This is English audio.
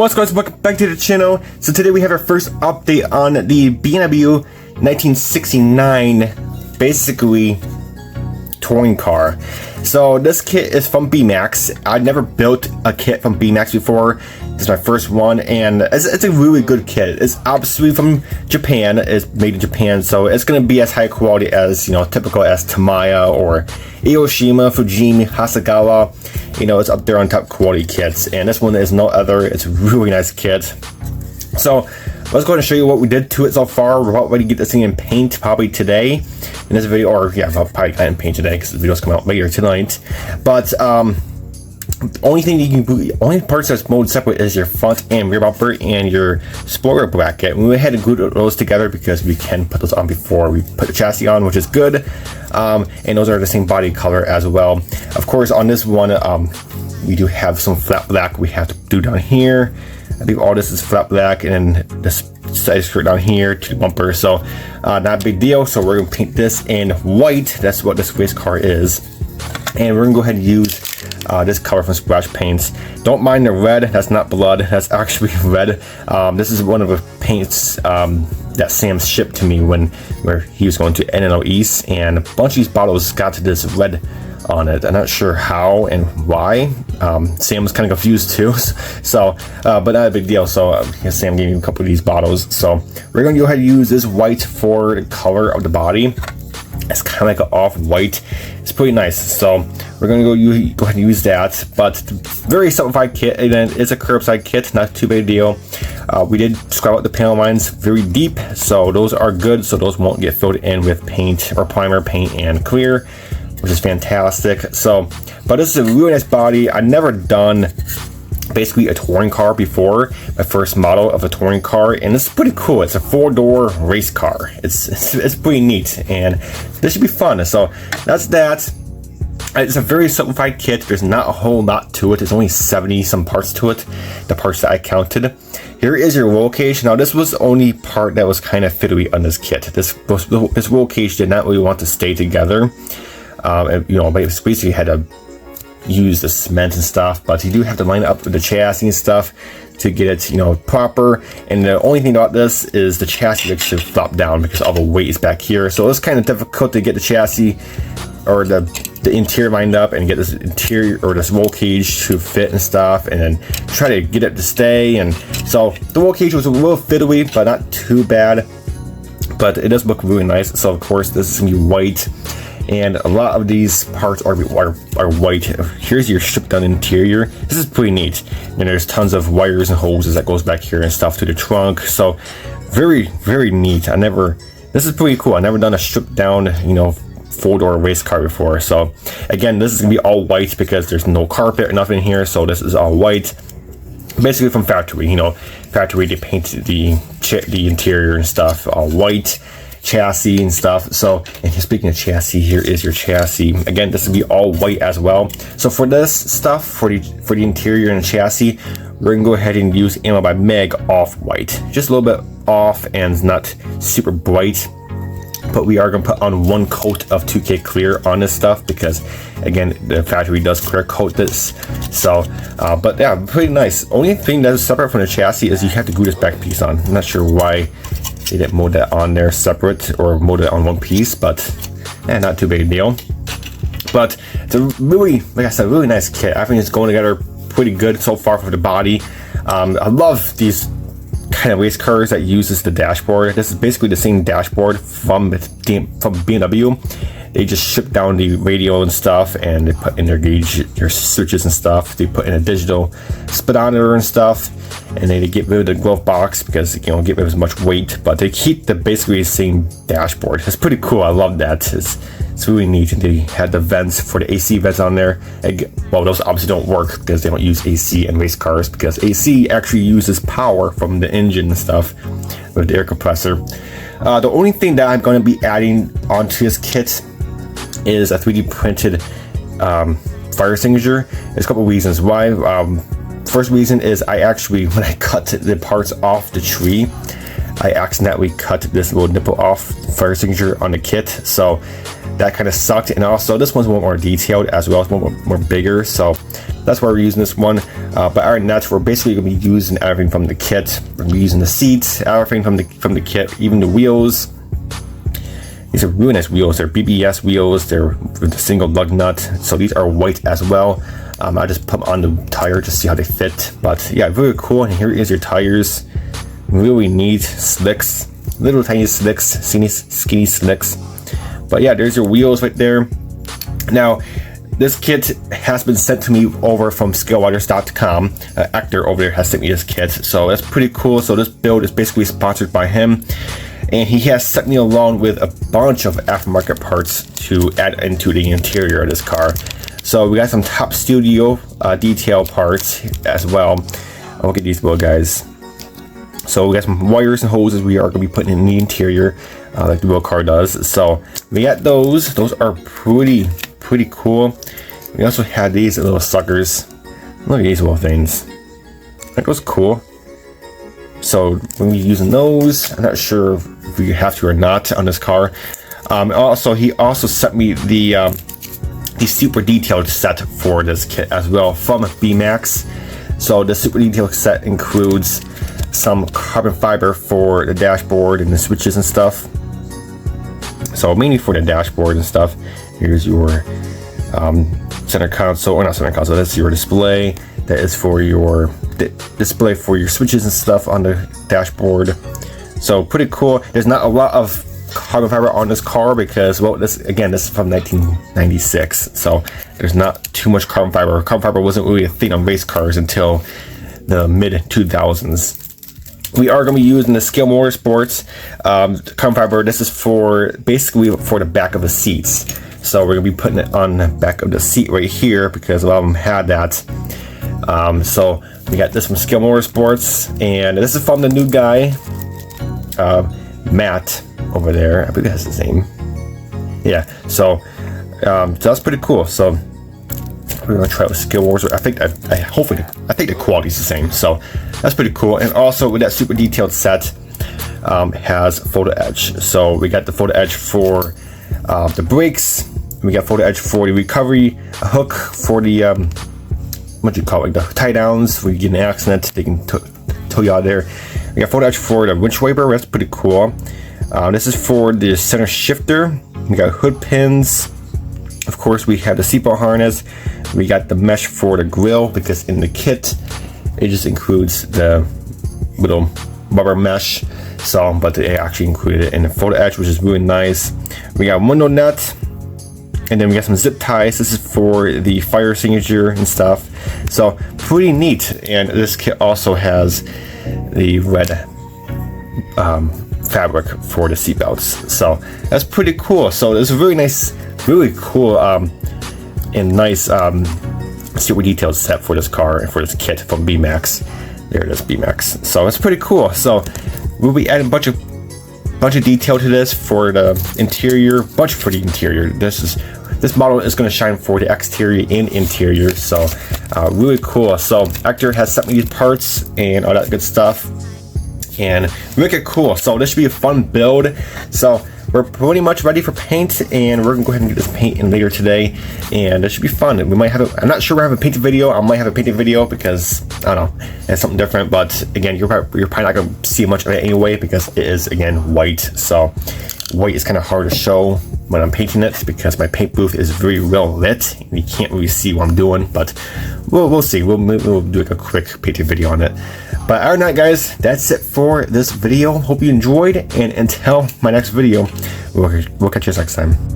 What's going on, welcome back to the channel. So today we have our first update on the BMW 1969 basically touring car. So this kit is from Beemax. I've never built a kit from Beemax before. This is my first one, and it's a really good kit. It's obviously from Japan. It's made in Japan, so it's going to be as high quality as, you know, typical as Tamiya or Aoshima, Fujimi, Hasegawa. You know, it's up there on top quality kits, and this one is no other. It's a really nice kit. So let's go ahead and show you what we did to it so far. We're about ready to get this thing in paint probably today in this video, or yeah, I'll probably get it in paint today because the video's coming out later tonight. But only parts that's mode separate is your front and rear bumper and your spoiler bracket. We had to glue those together because we can put those on before we put the chassis on, which is good. And those are the same body color as well. Of course, on this one, we do have some flat black we have to do down here. I think all this is flat black, and then this side skirt down here to the bumper. So not a big deal. So we're gonna paint this in white. That's what this race car is. And we're gonna go ahead and use this color from Splash Paints. Don't mind the red, that's not blood, that's actually red. This is one of the paints that Sam shipped to me where he was going to N.Y.S, and a bunch of these bottles got this red on it. I'm not sure how and why. Sam was kind of confused too. So, but not a big deal. So Sam gave me a couple of these bottles. So we're going to go ahead and use this white for the color of the body. It's kind of like an off-white. It's pretty nice. So we're going to go ahead and use that. But very simplified kit, and it's a curbside kit, not too big a deal. We did scrub out the panel lines very deep, so those are good. So those won't get filled in with paint or primer, paint, and clear, which is fantastic. So, but this is a really nice body. I've never done basically a touring car before, my first model of a touring car, and it's pretty cool. It's a 4-door race car. It's pretty neat, and this should be fun. So that's that. It's a very simplified kit. There's not a whole lot to it. There's only 70 some parts to it, the parts that I counted. Here is your roll cage. Now this was the only part that was kind of fiddly on this kit. This roll cage did not really want to stay together. You know, basically had to use the cement and stuff, but you do have to line it up with the chassis and stuff to get it, you know, proper. And the only thing about this is the chassis that should flop down because all the weight is back here. So it's kind of difficult to get the chassis or the interior lined up and get this interior or this roll cage to fit and stuff, and then try to get it to stay. And so the roll cage was a little fiddly, but not too bad. But it does look really nice. So of course this is gonna be white. And a lot of these parts are white. Here's your stripped down interior. This is pretty neat. And there's tons of wires and hoses that goes back here and stuff to the trunk. So very, very neat. This is pretty cool. I've never done a stripped down, you know, 4-door race car before. So again, this is gonna be all white because there's no carpet or nothing here. So this is all white. Basically from factory, you know, factory they painted the interior and stuff all white. Chassis and stuff. So, and speaking of chassis, here is your chassis. Again, this will be all white as well. So for this stuff, for the interior and the chassis, we're gonna go ahead and use Ammo by Meg off-white. Just a little bit off and not super bright. But we are gonna put on 1 coat of 2K clear on this stuff because, again, the factory does clear coat this. So, but yeah, pretty nice. Only thing that is separate from the chassis is you have to glue this back piece on. I'm not sure why they didn't mold that on there separate or mold it on one piece, but not too big a deal. But it's a really, like I said, really nice kit. I think it's going together pretty good so far for the body. I love these kind of race cars that uses the dashboard. This is basically the same dashboard from BMW. They just ship down the radio and stuff, and they put in their gauge, their switches and stuff. They put in a digital speedometer and stuff, and they get rid of the glove box because, you know, get rid of as much weight. But they keep the basically the same dashboard. It's pretty cool. I love that. It's really neat. And they had the vents for the AC vents on there. Well, those obviously don't work because they don't use AC in race cars, because AC actually uses power from the engine and stuff with the air compressor. The only thing that I'm going to be adding onto this kit is a 3D printed fire extinguisher. There's a couple reasons why. First reason is I actually, when I cut the parts off the tree, I accidentally cut this little nipple off fire extinguisher on the kit. So that kind of sucked. And also this one's a little more detailed as well. It's more bigger. So that's why we're using this one. But other than that, we're basically going to be using everything from the kit. We're going to be using the seats, everything from the kit, even the wheels. These are really nice wheels. They're BBS wheels. They're with a single lug nut, so these are white as well. I just put them on the tire to see how they fit. But yeah, very cool. And here is your tires. Really neat slicks, little tiny slicks, skinny slicks. But yeah, there's your wheels right there. Now, this kit has been sent to me over from scalewriters.com. Hector over there has sent me this kit, so that's pretty cool. So this build is basically sponsored by him, and he has sent me along with a bunch of aftermarket parts to add into the interior of this car. So we got some top studio detail parts as well. I'll look at these little guys. So we got some wires and hoses we are going to be putting in the interior, like the real car does. So we got those. Those are pretty cool. We also had these little suckers. Look at these little things. That was cool. So when we're using those, I'm not sure if we have to or not on this car. Also, he also sent me the super detailed set for this kit as well from Beemax. So the super detailed set includes some carbon fiber for the dashboard and the switches and stuff. So mainly for the dashboard and stuff. Here's your center console, or not center console, that's your display. That is for your display for your switches and stuff on the dashboard. So pretty cool. There's not a lot of carbon fiber on this car because, well, this is from 1996, so there's not too much carbon fiber. Carbon fiber wasn't really a thing on race cars until the mid 2000s. We are going to be using the Scale Motorsports carbon fiber. This is for basically for the back of the seats. So we're going to be putting it on the back of the seat right here because a lot of them had that. So we got this from Scale Motorsports, and this is from the new guy, Matt over there. I believe that's his name. Yeah. So that's pretty cool. So we're gonna try it with Scale Wars. I think the quality's the same, so that's pretty cool. And also with that super detailed set has photo edge. So we got the photo edge for the brakes. We got photo edge for the recovery, a hook for the what do you call it, like the tie downs when you get in an accident, they can tow you out of there. We got photo edge for the winch wiper. That's pretty cool. This is for the center shifter. We got hood pins. Of course, we have the seatbelt harness. We got the mesh for the grill because in the kit it just includes the little rubber mesh. So, but they actually included it in the photo edge, which is really nice. We got window net, and then we got some zip ties. This is for the fire extinguisher and stuff. So pretty neat. And this kit also has the red fabric for the seatbelts. So that's pretty cool. So it's a really nice, really cool and nice super detailed set for this car and for this kit from Beemax. There it is, Beemax. So it's pretty cool. So we'll be adding a bunch of detail to this for the interior, bunch for the interior. This model is going to shine for the exterior and interior. So really cool. So Hector has sent me these parts and all that good stuff, and make it cool. So this should be a fun build. So we're pretty much ready for paint, and we're gonna go ahead and get this paint in later today, and this should be fun. We might have I'm not sure we're having a painted video. I might have a painted video because I don't know, it's something different. But again, you're probably not gonna see much of it anyway because it is again white. So white is kind of hard to show when I'm painting it because my paint booth is very well lit and you can't really see what I'm doing. But we'll see. We'll do like a quick painting video on it. But other than that, guys, that's it for this video. Hope you enjoyed, and until my next video, we'll catch you next time.